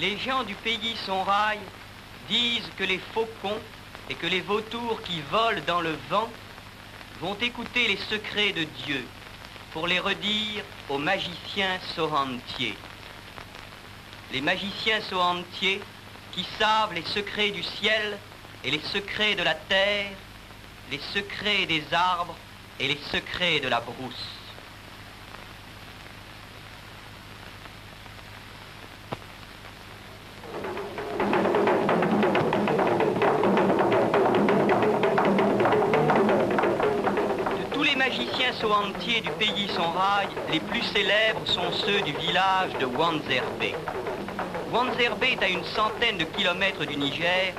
Les gens du pays Sonrail disent que les faucons et que les vautours qui volent dans le vent vont écouter les secrets de Dieu pour les redire aux magiciens sorantiers. Les magiciens sorantiers qui savent les secrets du ciel et les secrets de la terre, les secrets des arbres et les secrets de la brousse. Les magiciens soantiers du pays Sonrail, les plus célèbres sont ceux du village de Wanzerbe. Wanzerbe est à une centaine de kilomètres du Niger,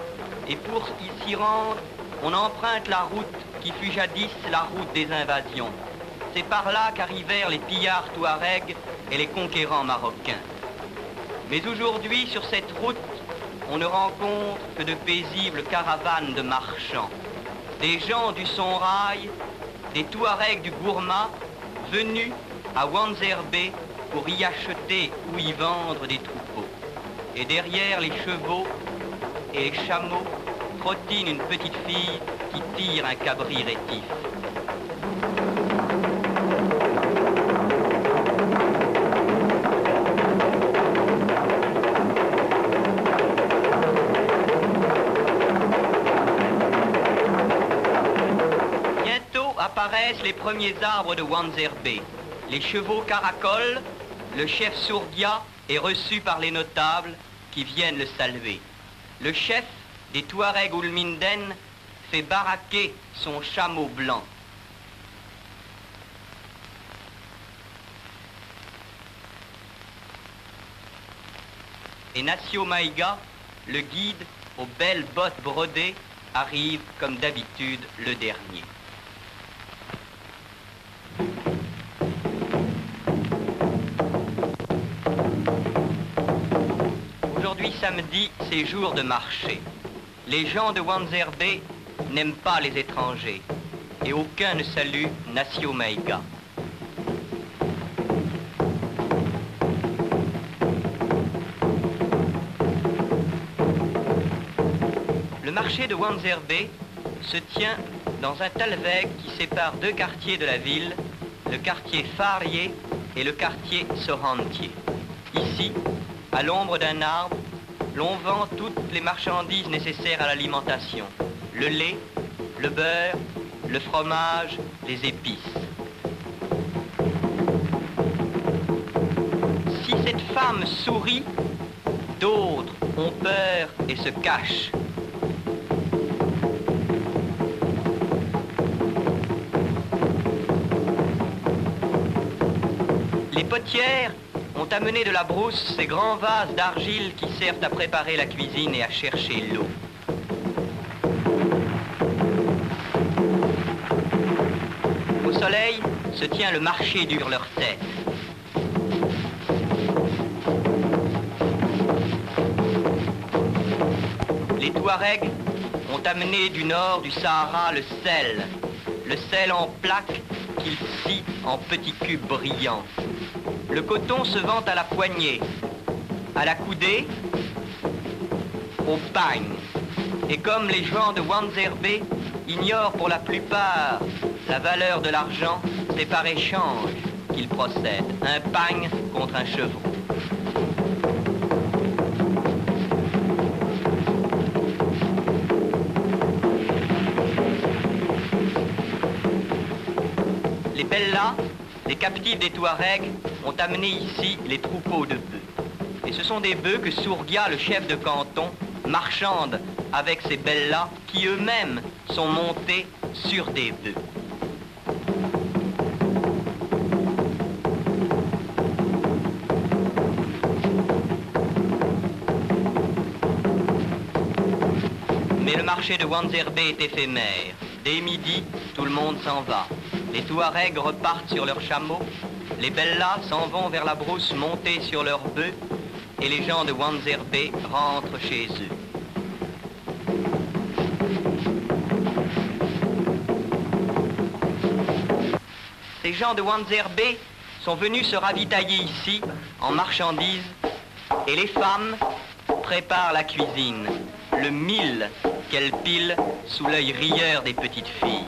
et pour y s'y rendre, on emprunte la route qui fut jadis la route des invasions. C'est par là qu'arrivèrent les pillards touaregs et les conquérants marocains. Mais aujourd'hui, sur cette route, on ne rencontre que de paisibles caravanes de marchands, des gens du Sonrail, des Touaregs du Gourma venus à Wanzerbe pour y acheter ou y vendre des troupeaux. Et derrière les chevaux et les chameaux trottine une petite fille qui tire un cabri rétif. Apparaissent les premiers arbres de Wanzerbe. Les chevaux caracolent, le chef Sourgia est reçu par les notables qui viennent le saluer. Le chef des Touaregs Oulminden fait baraquer son chameau blanc. Et Nassio Maïga, le guide aux belles bottes brodées, arrive comme d'habitude le dernier. Aujourd'hui, samedi, c'est jour de marché. Les gens de Wanzerbe n'aiment pas les étrangers et aucun ne salue Nassio Maïga. Le marché de Wanzerbe se tient dans un talweg qui sépare deux quartiers de la ville, le quartier Farié et le quartier Sorantier. Ici, à l'ombre d'un arbre, l'on vend toutes les marchandises nécessaires à l'alimentation. Le lait, le beurre, le fromage, les épices. Si cette femme sourit, d'autres ont peur et se cachent. Les potières ont amené de la brousse ces grands vases d'argile qui servent à préparer la cuisine et à chercher l'eau. Au soleil se tient le marché d'Hurlertès. Les Touaregs ont amené du nord du Sahara le sel en plaques qu'ils scient en petits cubes brillants. Le coton se vend à la poignée, à la coudée, au pagne. Et comme les gens de Wanzerbe ignorent pour la plupart la valeur de l'argent, c'est par échange qu'ils procèdent, un pagne contre un chevreau. Les Bellas, les captifs des Touaregs, ont amené ici les troupeaux de bœufs. Et ce sont des bœufs que Sourgia, le chef de canton, marchande avec ces Bellas qui eux-mêmes sont montés sur des bœufs. Mais le marché de Wanzerbe est éphémère. Dès midi, tout le monde s'en va. Les Touaregs repartent sur leurs chameaux, les Bellas s'en vont vers la brousse montés sur leurs bœufs et les gens de Wanzerbe rentrent chez eux. Ces gens de Wanzerbe sont venus se ravitailler ici en marchandises et les femmes prépare la cuisine, le mille qu'elle pile sous l'œil rieur des petites filles.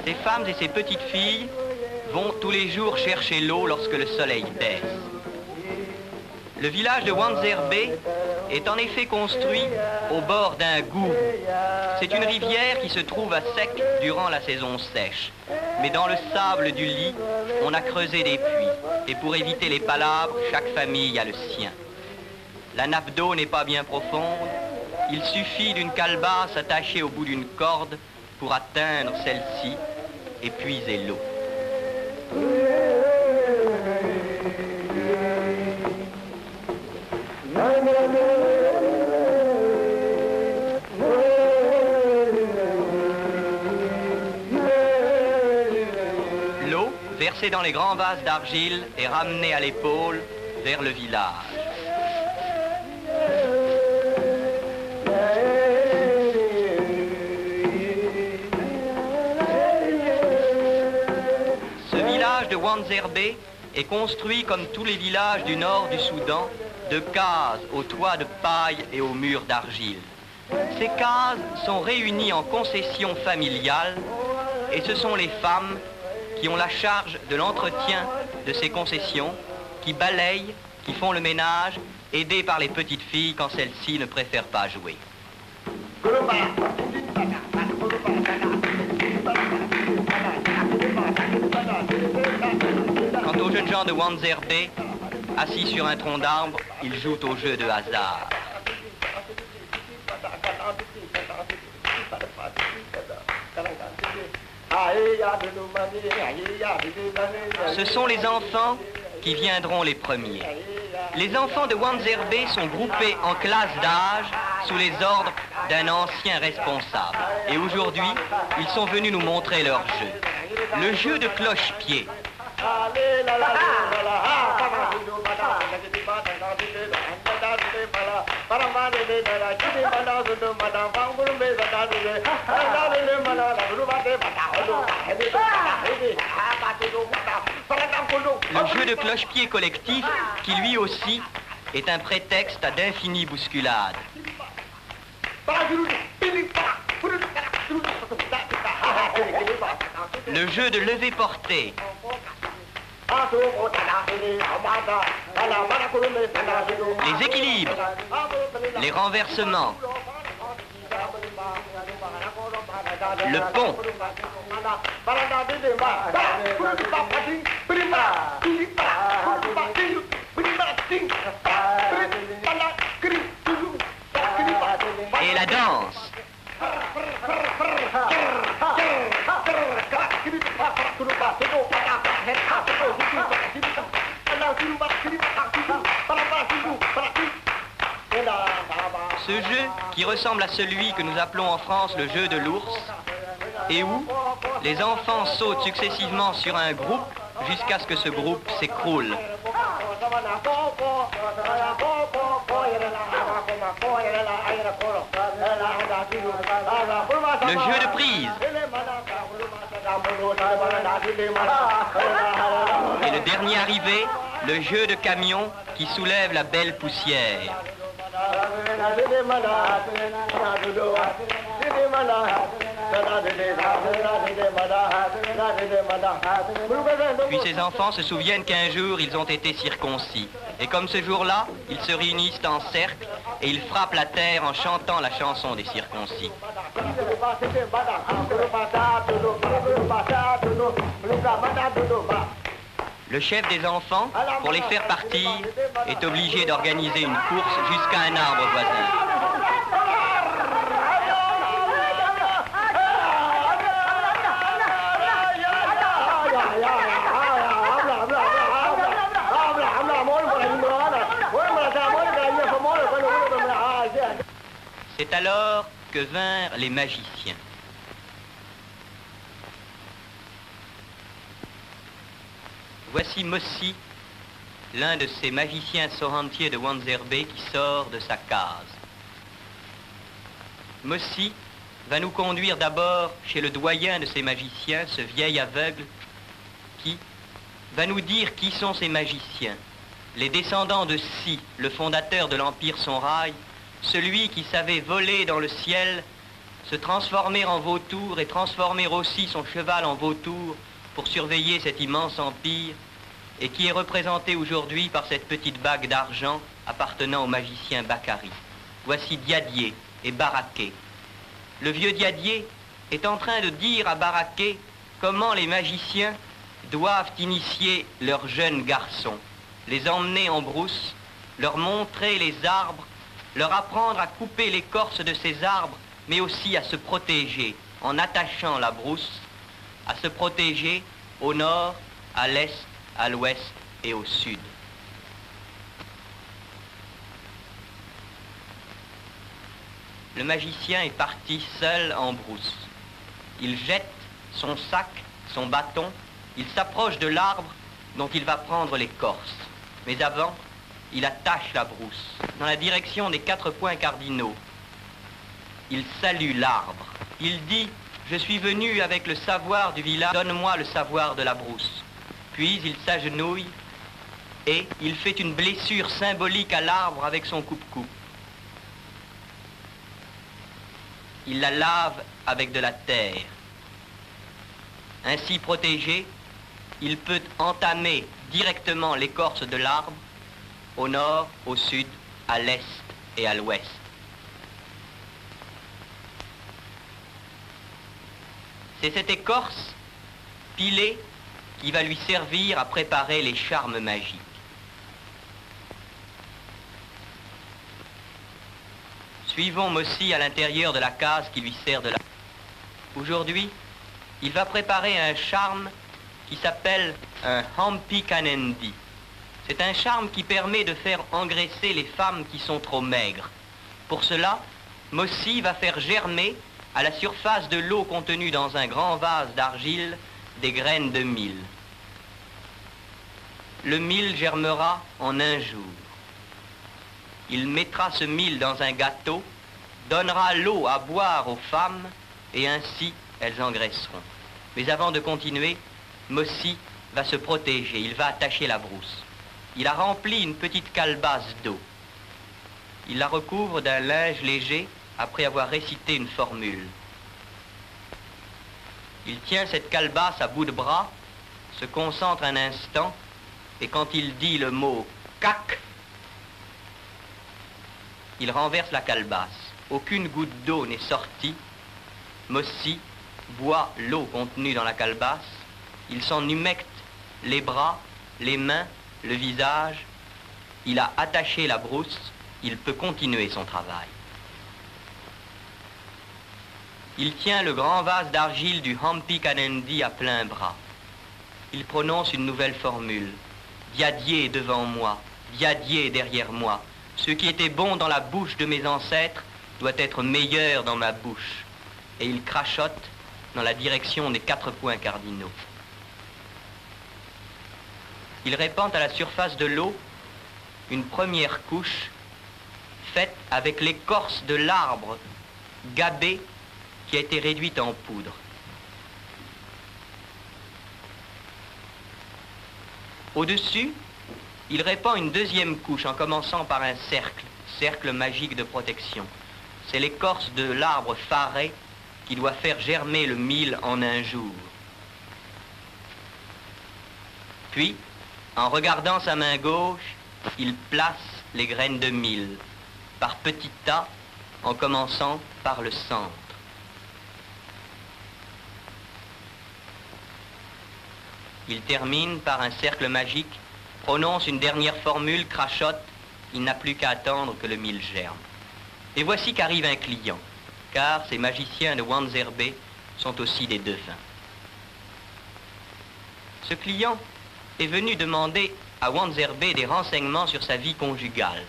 Ces femmes et ces petites filles vont tous les jours chercher l'eau lorsque le soleil baisse. Le village de Wanzerbe est en effet construit au bord d'un gourou. C'est une rivière qui se trouve à sec durant la saison sèche. Mais dans le sable du lit, on a creusé des puits. Et pour éviter les palabres, chaque famille a le sien. La nappe d'eau n'est pas bien profonde. Il suffit d'une calebasse attachée au bout d'une corde pour atteindre celle-ci et puiser l'eau. L'eau, versée dans les grands vases d'argile, est ramenée à l'épaule vers le village. Ce village de Wanzerbe est construit comme tous les villages du nord du Soudan, de cases aux toits de paille et aux murs d'argile. Ces cases sont réunies en concessions familiales et ce sont les femmes qui ont la charge de l'entretien de ces concessions, qui balayent, qui font le ménage, aidées par les petites filles quand celles-ci ne préfèrent pas jouer. Quant aux jeunes gens de Wanzerbe, assis sur un tronc d'arbre, ils jouent au jeu de hasard. Ce sont les enfants qui viendront les premiers. Les enfants de Wanzerbe sont groupés en classes d'âge sous les ordres d'un ancien responsable. Et aujourd'hui, ils sont venus nous montrer leur jeu. Le jeu de cloche-pied. Le jeu de cloche-pied collectif, qui lui aussi est un prétexte à d'infinies bousculades. Le jeu de lever-porter. Les équilibres, les renversements, le pont, et la danse. Ce jeu, qui ressemble à celui que nous appelons en France le jeu de l'ours, et où les enfants sautent successivement sur un groupe jusqu'à ce que ce groupe s'écroule. Le jeu de prise. Et le dernier arrivé, le jeu de camion qui soulève la belle poussière. Puis ces enfants se souviennent qu'un jour ils ont été circoncis. Et comme ce jour-là, ils se réunissent en cercle et ils frappent la terre en chantant la chanson des circoncis. Le chef des enfants, pour les faire partir, est obligé d'organiser une course jusqu'à un arbre voisin. C'est alors que vinrent les magiciens. Voici Mossi, l'un de ces magiciens sorrentiers de Wanzerbe qui sort de sa case. Mossi va nous conduire d'abord chez le doyen de ces magiciens, ce vieil aveugle, qui va nous dire qui sont ces magiciens. Les descendants de Si, le fondateur de l'Empire Sonrail, celui qui savait voler dans le ciel, se transformer en vautour et transformer aussi son cheval en vautour pour surveiller cet immense empire, et qui est représenté aujourd'hui par cette petite bague d'argent appartenant au magicien Bakary. Voici Diadier et Baraquet. Le vieux Diadier est en train de dire à Baraquet comment les magiciens doivent initier leurs jeunes garçons, les emmener en brousse, leur montrer les arbres, leur apprendre à couper l'écorce de ces arbres, mais aussi à se protéger en attachant la brousse, à se protéger au nord, à l'est, à l'ouest et au sud. Le magicien est parti seul en brousse. Il jette son sac, son bâton, il s'approche de l'arbre dont il va prendre l'écorce. Mais avant, il attache la brousse dans la direction des 4 points cardinaux. Il salue l'arbre. Il dit « Je suis venu avec le savoir du village, donne-moi le savoir de la brousse. » Puis il s'agenouille et il fait une blessure symbolique à l'arbre avec son coupe-coupe. Il la lave avec de la terre. Ainsi protégé, il peut entamer directement l'écorce de l'arbre au nord, au sud, à l'est et à l'ouest. C'est cette écorce pilée qui va lui servir à préparer les charmes magiques. Suivons Mossy à l'intérieur de la case qui lui sert de la... Aujourd'hui, il va préparer un charme qui s'appelle un Hampi Kanendi. C'est un charme qui permet de faire engraisser les femmes qui sont trop maigres. Pour cela, Mossy va faire germer à la surface de l'eau contenue dans un grand vase d'argile des graines de mil. Le mil germera en un jour. Il mettra ce mil dans un gâteau, donnera l'eau à boire aux femmes, et ainsi elles engraisseront. Mais avant de continuer, Mossy va se protéger, il va attacher la brousse. Il a rempli une petite calebasse d'eau. Il la recouvre d'un linge léger après avoir récité une formule. Il tient cette calebasse à bout de bras, se concentre un instant, et quand il dit le mot « cac », il renverse la calebasse. Aucune goutte d'eau n'est sortie. Mossy boit l'eau contenue dans la calebasse. Il s'en humecte les bras, les mains, le visage. Il a attaché la brousse. Il peut continuer son travail. Il tient le grand vase d'argile du Hampi Kanendi à plein bras. Il prononce une nouvelle formule. Diadier est devant moi, Diadier est derrière moi. Ce qui était bon dans la bouche de mes ancêtres doit être meilleur dans ma bouche. Et il crachote dans la direction des 4 points cardinaux. Il répand à la surface de l'eau une première couche faite avec l'écorce de l'arbre gabé qui a été réduite en poudre. Au-dessus, il répand une deuxième couche en commençant par un cercle magique de protection. C'est l'écorce de l'arbre faré qui doit faire germer le mil en un jour. Puis, en regardant sa main gauche, il place les graines de mil, par petits tas, en commençant par le centre. Il termine par un cercle magique, prononce une dernière formule, crachote, il n'a plus qu'à attendre que le mil germe. Et voici qu'arrive un client, car ces magiciens de Wanzerbé sont aussi des devins. Ce client est venu demander à Wanzerbé des renseignements sur sa vie conjugale.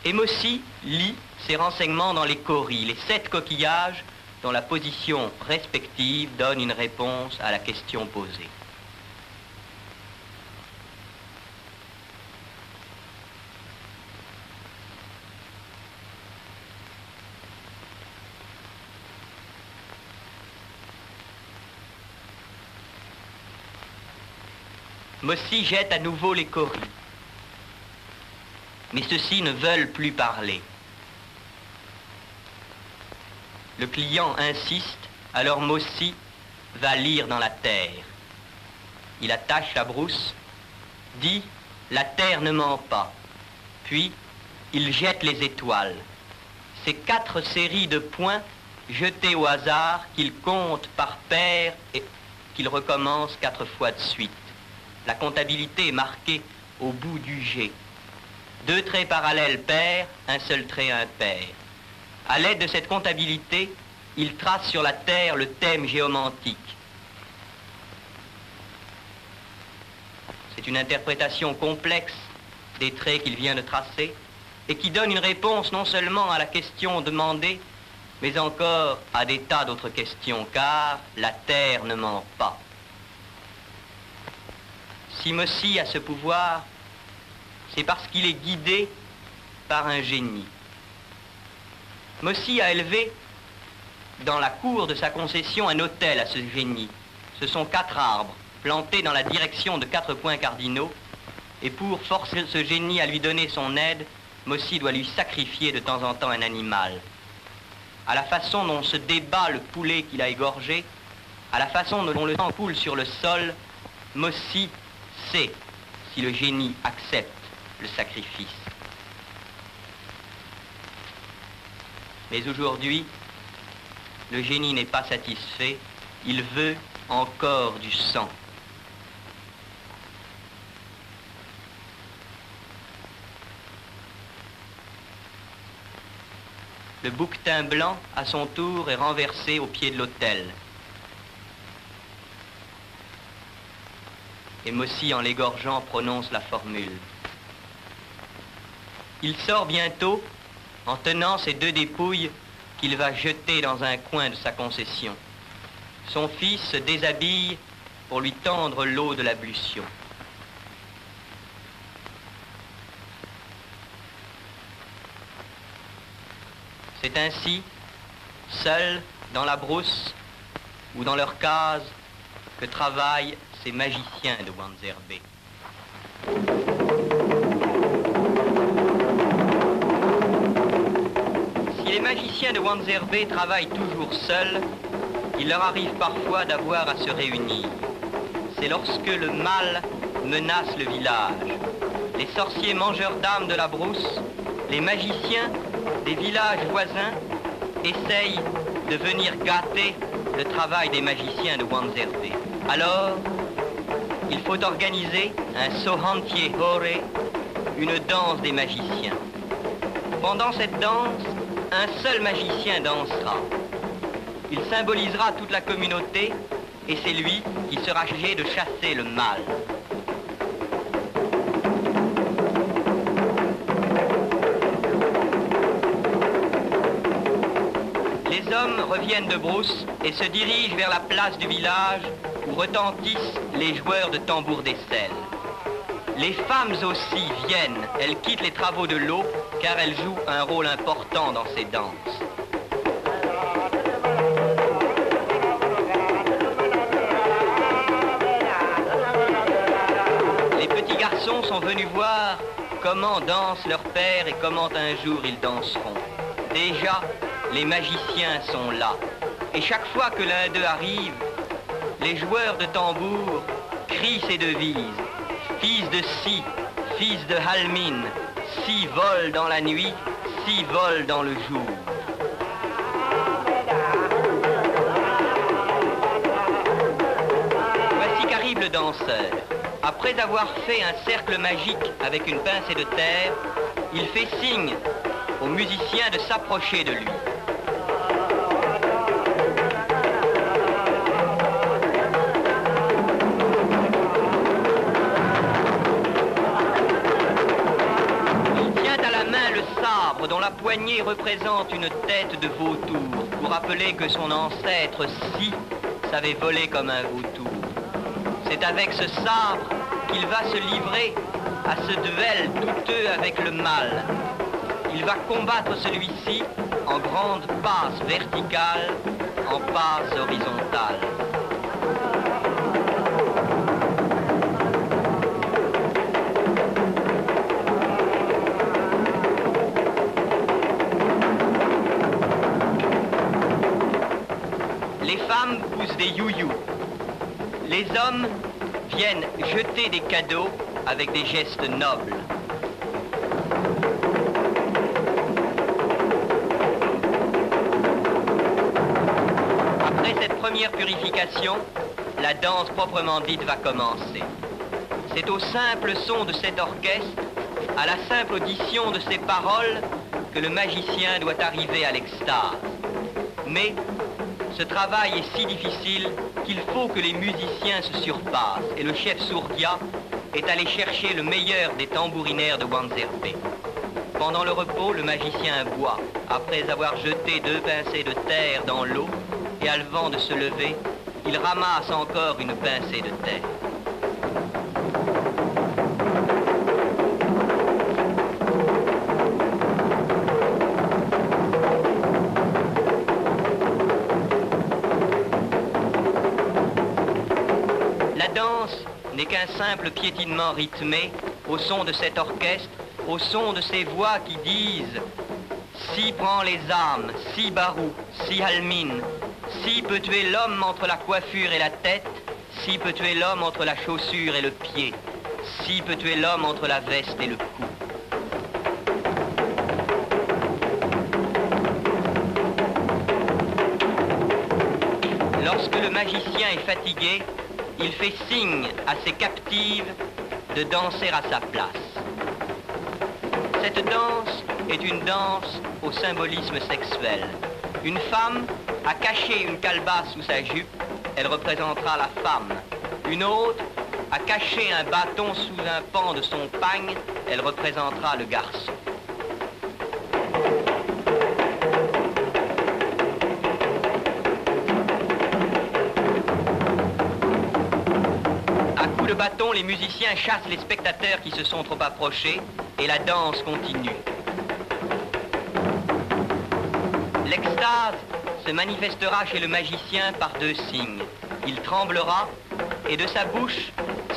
Et Mossy lit ces renseignements dans les cauris, les 7 coquillages dont la position respective donne une réponse à la question posée. Mossy jette à nouveau les coris. Mais ceux-ci ne veulent plus parler. Le client insiste, alors Mossy va lire dans la terre. Il attache la brousse, dit « La terre ne ment pas ». Puis, il jette les étoiles. Ces 4 séries de points jetés au hasard qu'il compte par paire et qu'il recommence 4 fois de suite. La comptabilité est marquée au bout du G. 2 traits parallèles pairs, un seul trait impair. À l'aide de cette comptabilité, il trace sur la terre le thème géomantique. C'est une interprétation complexe des traits qu'il vient de tracer et qui donne une réponse non seulement à la question demandée, mais encore à des tas d'autres questions, car la terre ne ment pas. Si Mossy a ce pouvoir, c'est parce qu'il est guidé par un génie. Mossy a élevé dans la cour de sa concession un hôtel à ce génie. Ce sont 4 arbres plantés dans la direction de 4 points cardinaux, et pour forcer ce génie à lui donner son aide, Mossy doit lui sacrifier de temps en temps un animal. À la façon dont se débat le poulet qu'il a égorgé, à la façon dont le sang coule sur le sol, Mossy sait si le génie accepte le sacrifice. Mais aujourd'hui, le génie n'est pas satisfait, il veut encore du sang. Le bouquetin blanc, à son tour, est renversé au pied de l'autel. Et Mossy, en l'égorgeant, prononce la formule. Il sort bientôt en tenant ces 2 dépouilles qu'il va jeter dans un coin de sa concession. Son fils se déshabille pour lui tendre l'eau de l'ablution. C'est ainsi, seuls dans la brousse ou dans leur case, que travaillent ces magiciens de Wanzerbé. Si les magiciens de Wanzerbé travaillent toujours seuls, il leur arrive parfois d'avoir à se réunir. C'est lorsque le mal menace le village. Les sorciers mangeurs d'âmes de la brousse, les magiciens des villages voisins essayent de venir gâter le travail des magiciens de Wanzerbé. Alors, il faut organiser un Sohantie Hore, une danse des magiciens. Pendant cette danse, un seul magicien dansera. Il symbolisera toute la communauté et c'est lui qui sera chargé de chasser le mal. Les hommes reviennent de brousse et se dirigent vers la place du village où retentissent les joueurs de tambour d'aisselle. Les femmes aussi viennent, elles quittent les travaux de l'eau car elles jouent un rôle important dans ces danses. Les petits garçons sont venus voir comment dansent leur père et comment un jour ils danseront. Déjà, les magiciens sont là. Et chaque fois que l'un d'eux arrive, les joueurs de tambour crient ces devises. Fils de Si, fils de Halmin, Si vole dans la nuit, Si vole dans le jour. Voici qu'arrive le danseur. Après avoir fait un cercle magique avec une pincée de terre, il fait signe aux musiciens de s'approcher de lui. Dont la poignée représente une tête de vautour, pour rappeler que son ancêtre Si savait voler comme un vautour. C'est avec ce sabre qu'il va se livrer à ce duel douteux avec le mal. Il va combattre celui-ci en grande passe verticale, en passe horizontale. femmes poussent des you-you. Les hommes viennent jeter des cadeaux avec des gestes nobles. Après cette première purification, la danse proprement dite va commencer. C'est au simple son de cet orchestre, à la simple audition de ces paroles, que le magicien doit arriver à l'extase. Mais ce travail est si difficile qu'il faut que les musiciens se surpassent, et le chef Sourdia est allé chercher le meilleur des tambourinaires de Wanzerbé. Pendant le repos, le magicien boit, après avoir jeté 2 pincées de terre dans l'eau, et à le vent de se lever, il ramasse encore une pincée de terre. La danse n'est qu'un simple piétinement rythmé au son de cet orchestre, au son de ces voix qui disent « Si prend les âmes, si Barou, si Halmine, si peut tuer l'homme entre la coiffure et la tête, si peut tuer l'homme entre la chaussure et le pied, si peut tuer l'homme entre la veste et le cou. » Lorsque le magicien est fatigué, il fait signe à ses captives de danser à sa place. Cette danse est une danse au symbolisme sexuel. Une femme a caché une calebasse sous sa jupe, elle représentera la femme. Une autre a caché un bâton sous un pan de son pagne, elle représentera le garçon. À coups de bâton, les musiciens chassent les spectateurs qui se sont trop approchés et la danse continue. L'extase se manifestera chez le magicien par 2 signes. Il tremblera et de sa bouche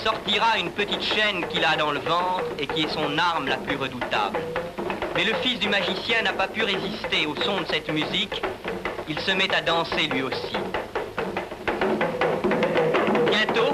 sortira une petite chaîne qu'il a dans le ventre et qui est son arme la plus redoutable. Mais le fils du magicien n'a pas pu résister au son de cette musique. Il se met à danser lui aussi. Bientôt,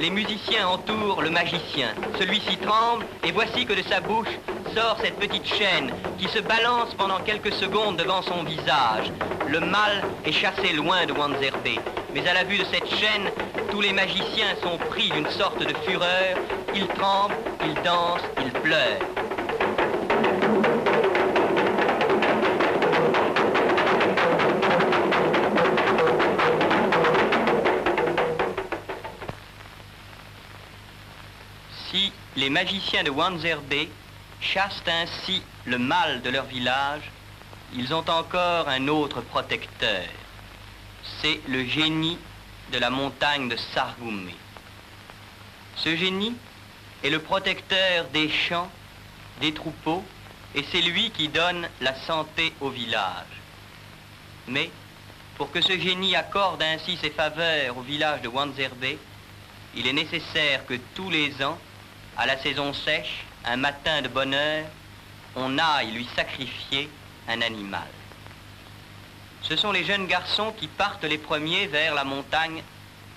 les musiciens entourent le magicien. Celui-ci tremble et voici que de sa bouche sort cette petite chaîne qui se balance pendant quelques secondes devant son visage. Le mal est chassé loin de Wanzerbé. Mais à la vue de cette chaîne, tous les magiciens sont pris d'une sorte de fureur. Ils tremblent, ils dansent, ils pleurent. Si les magiciens de Wanzerbé chassent ainsi le mal de leur village, ils ont encore un autre protecteur. C'est le génie de la montagne de Sargoumé. Ce génie est le protecteur des champs, des troupeaux, et c'est lui qui donne la santé au village. Mais pour que ce génie accorde ainsi ses faveurs au village de Wanzerbé, il est nécessaire que tous les ans, à la saison sèche, un matin de bonne heure, on aille lui sacrifier un animal. Ce sont les jeunes garçons qui partent les premiers vers la montagne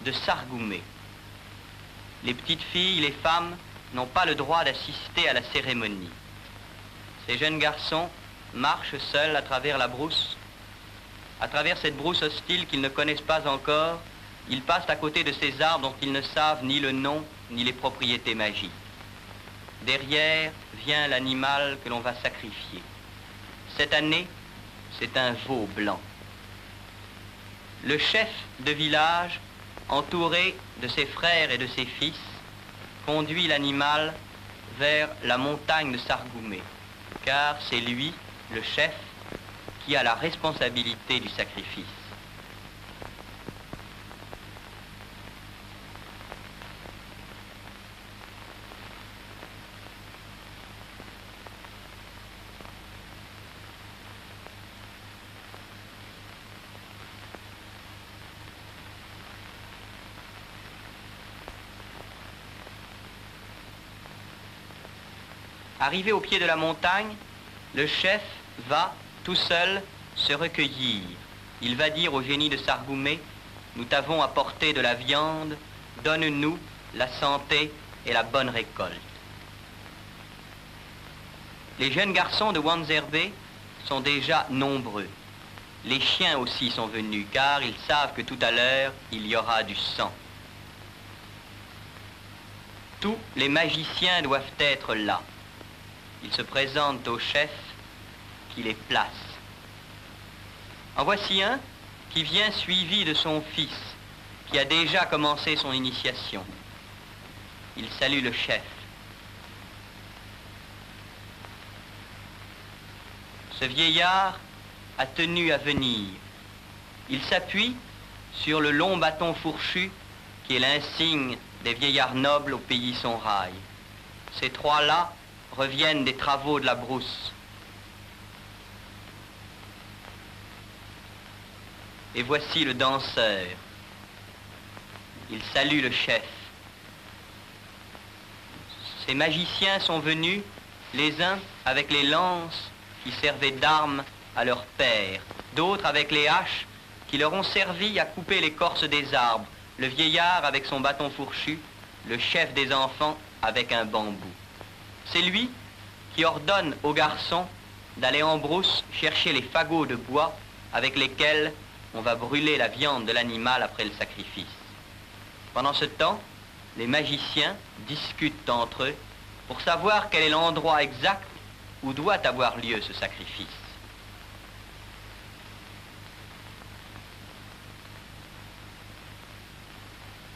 de Sargoumé. Les petites filles, les femmes, n'ont pas le droit d'assister à la cérémonie. Ces jeunes garçons marchent seuls à travers la brousse. À travers cette brousse hostile qu'ils ne connaissent pas encore, ils passent à côté de ces arbres dont ils ne savent ni le nom ni les propriétés magiques. Derrière vient l'animal que l'on va sacrifier. Cette année, c'est un veau blanc. Le chef de village, entouré de ses frères et de ses fils, conduit l'animal vers la montagne de Sargoumé, car c'est lui, le chef, qui a la responsabilité du sacrifice. Arrivé au pied de la montagne, le chef va, tout seul, se recueillir. Il va dire au génie de Sargoumé nous t'avons apporté de la viande, donne-nous la santé et la bonne récolte. Les jeunes garçons de Wanzerbé sont déjà nombreux. Les chiens aussi sont venus, car ils savent que tout à l'heure, il y aura du sang. Tous les magiciens doivent être là. Ils se présentent au chef qui les place. En voici un qui vient suivi de son fils, qui a déjà commencé son initiation. Il salue le chef. Ce vieillard a tenu à venir. Il s'appuie sur le long bâton fourchu qui est l'insigne des vieillards nobles au pays son rail. Ces trois-là reviennent des travaux de la brousse. Et voici le danseur. Il salue le chef. Ces magiciens sont venus, les uns avec les lances qui servaient d'armes à leur père, d'autres avec les haches qui leur ont servi à couper l'écorce des arbres, le vieillard avec son bâton fourchu, le chef des enfants avec un bambou. C'est lui qui ordonne aux garçons d'aller en brousse chercher les fagots de bois avec lesquels on va brûler la viande de l'animal après le sacrifice. Pendant ce temps, les magiciens discutent entre eux pour savoir quel est l'endroit exact où doit avoir lieu ce sacrifice.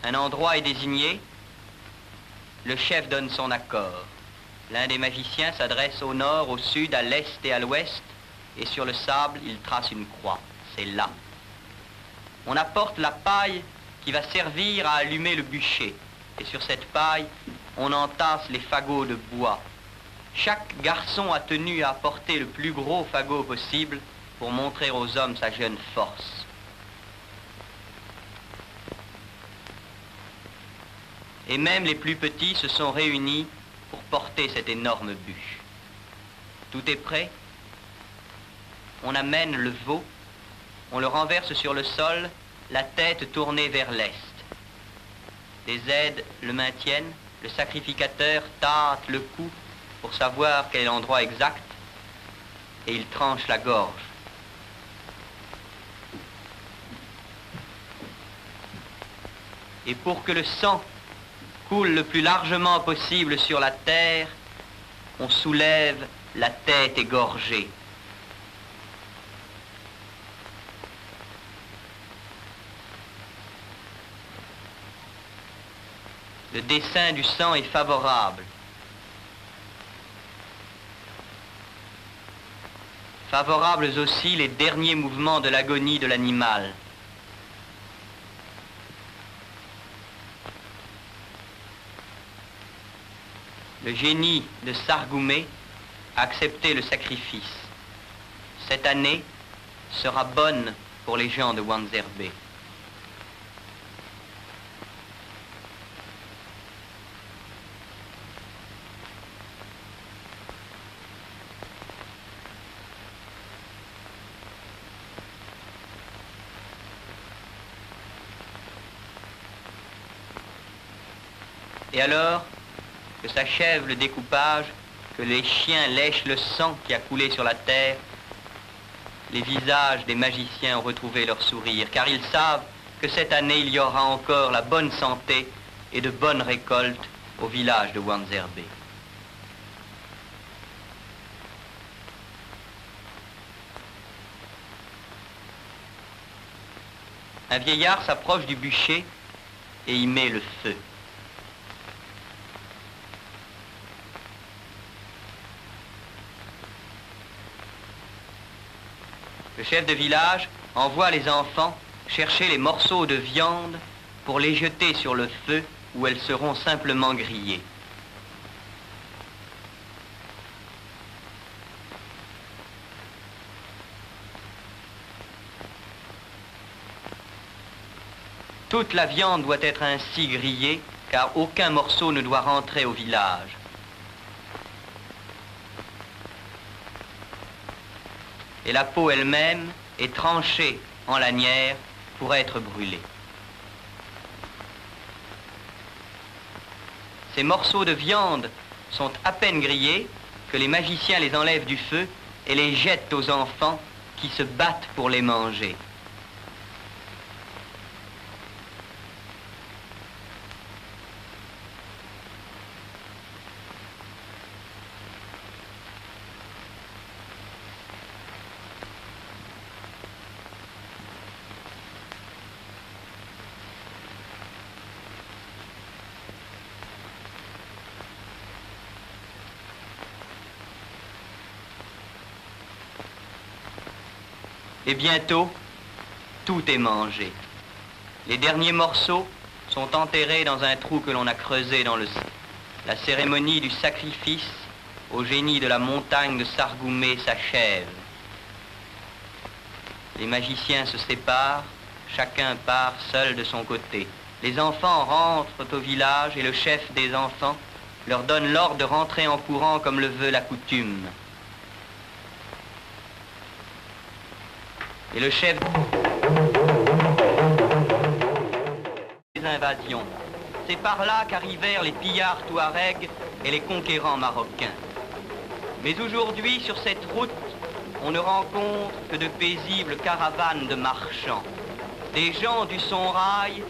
Un endroit est désigné, le chef donne son accord. L'un des magiciens s'adresse au nord, au sud, à l'est et à l'ouest, et sur le sable, il trace une croix. C'est là. On apporte la paille qui va servir à allumer le bûcher, et sur cette paille, on entasse les fagots de bois. Chaque garçon a tenu à apporter le plus gros fagot possible pour montrer aux hommes sa jeune force. Et même les plus petits se sont réunis pour porter cette énorme bûche. Tout est prêt. On amène le veau, on le renverse sur le sol, la tête tournée vers l'est. Les aides le maintiennent, le sacrificateur tâte le cou pour savoir quel est l'endroit exact, et il tranche la gorge. Et pour que le sang coule le plus largement possible sur la terre, on soulève la tête égorgée. Le dessin du sang est favorable. Favorables aussi les derniers mouvements de l'agonie de l'animal. Le génie de Sargoumé a accepté le sacrifice. Cette année sera bonne pour les gens de Wanzerbé. Et alors que s'achève le découpage, que les chiens lèchent le sang qui a coulé sur la terre, les visages des magiciens ont retrouvé leur sourire, car ils savent que cette année il y aura encore la bonne santé et de bonnes récoltes au village de Wanzerbé. Un vieillard s'approche du bûcher et y met le feu. Le chef de village envoie les enfants chercher les morceaux de viande pour les jeter sur le feu où elles seront simplement grillées. Toute la viande doit être ainsi grillée, car aucun morceau ne doit rentrer au village. Et la peau elle-même est tranchée en lanière pour être brûlée. Ces morceaux de viande sont à peine grillés que les magiciens les enlèvent du feu et les jettent aux enfants qui se battent pour les manger. Et bientôt, tout est mangé. Les derniers morceaux sont enterrés dans un trou que l'on a creusé dans le sol. La cérémonie du sacrifice au génie de la montagne de Sargoumé s'achève. Les magiciens se séparent, chacun part seul de son côté. Les enfants rentrent au village et le chef des enfants leur donne l'ordre de rentrer en courant comme le veut la coutume. Et le chef des invasions. C'est par là qu'arrivèrent les pillards touaregs et les conquérants marocains. Mais aujourd'hui, sur cette route, on ne rencontre que de paisibles caravanes de marchands. Des gens du Sonrail,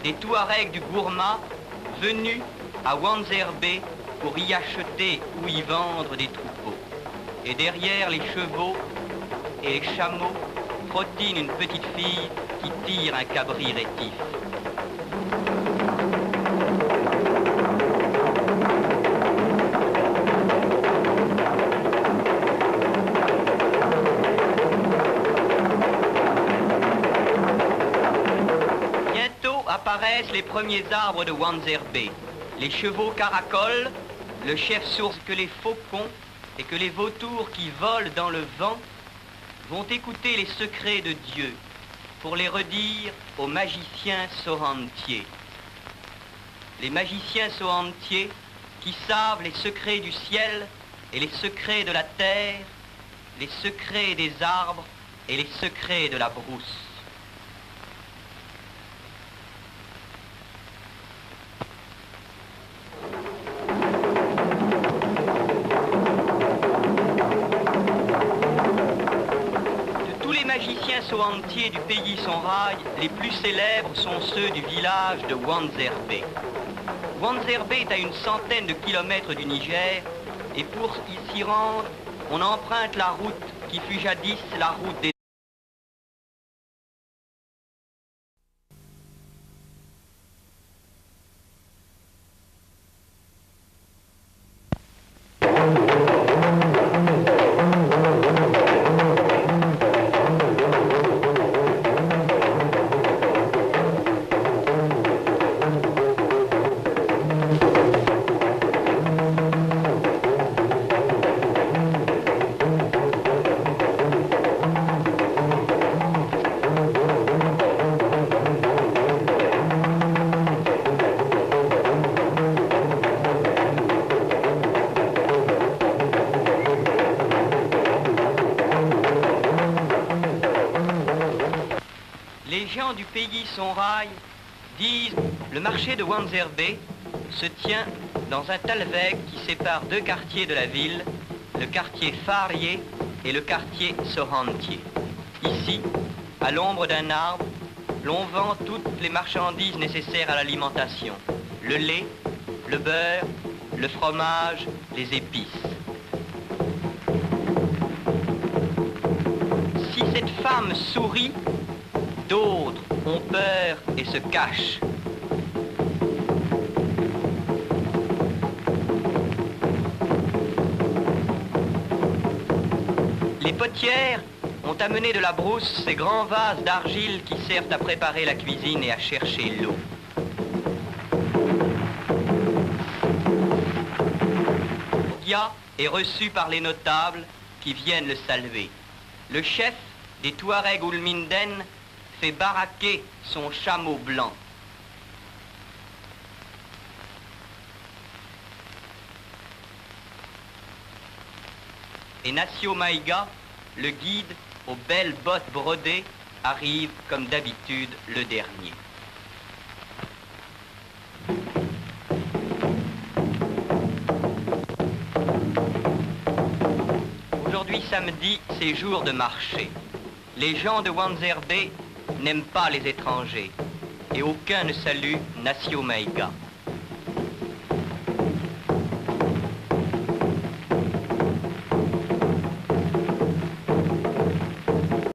des touaregs du Gourma, venus à Wanzerbé pour y acheter ou y vendre des troupeaux. Et derrière les chevaux et les chameaux, trottine une petite fille qui tire un cabri rétif. Bientôt apparaissent les premiers arbres de Wanzerbé. Les chevaux caracolent, le chef source que les faucons et que les vautours qui volent dans le vent vont écouter les secrets de Dieu pour les redire aux magiciens sorantiers. Les magiciens sorantiers qui savent les secrets du ciel et les secrets de la terre, les secrets des arbres et les secrets de la brousse. Les magiciens soantiers du pays Sonrail, les plus célèbres sont ceux du village de Wanzerbé. Wanzerbé est à une centaine de kilomètres du Niger et pour y s'y rendre, on emprunte la route qui fut jadis la route des du pays Sonrail disent le marché de Wanzerbé se tient dans un talweg qui sépare deux quartiers de la ville, le quartier Farié et le quartier Sorantier. Ici, à l'ombre d'un arbre, l'on vend toutes les marchandises nécessaires à l'alimentation, le lait, le beurre, le fromage, les épices. Si cette femme sourit, d'autres ont peur et se cachent. Les potières ont amené de la brousse ces grands vases d'argile qui servent à préparer la cuisine et à chercher l'eau. Dia est reçu par les notables qui viennent le saluer. Le chef des Touaregs Oulminden fait baraquer son chameau blanc. Et Nassio Maïga, le guide aux belles bottes brodées, arrive comme d'habitude le dernier. samedi, c'est jour de marché. Les gens de Wanzerbé n'aiment pas les étrangers et aucun ne salue Nassio Maïga.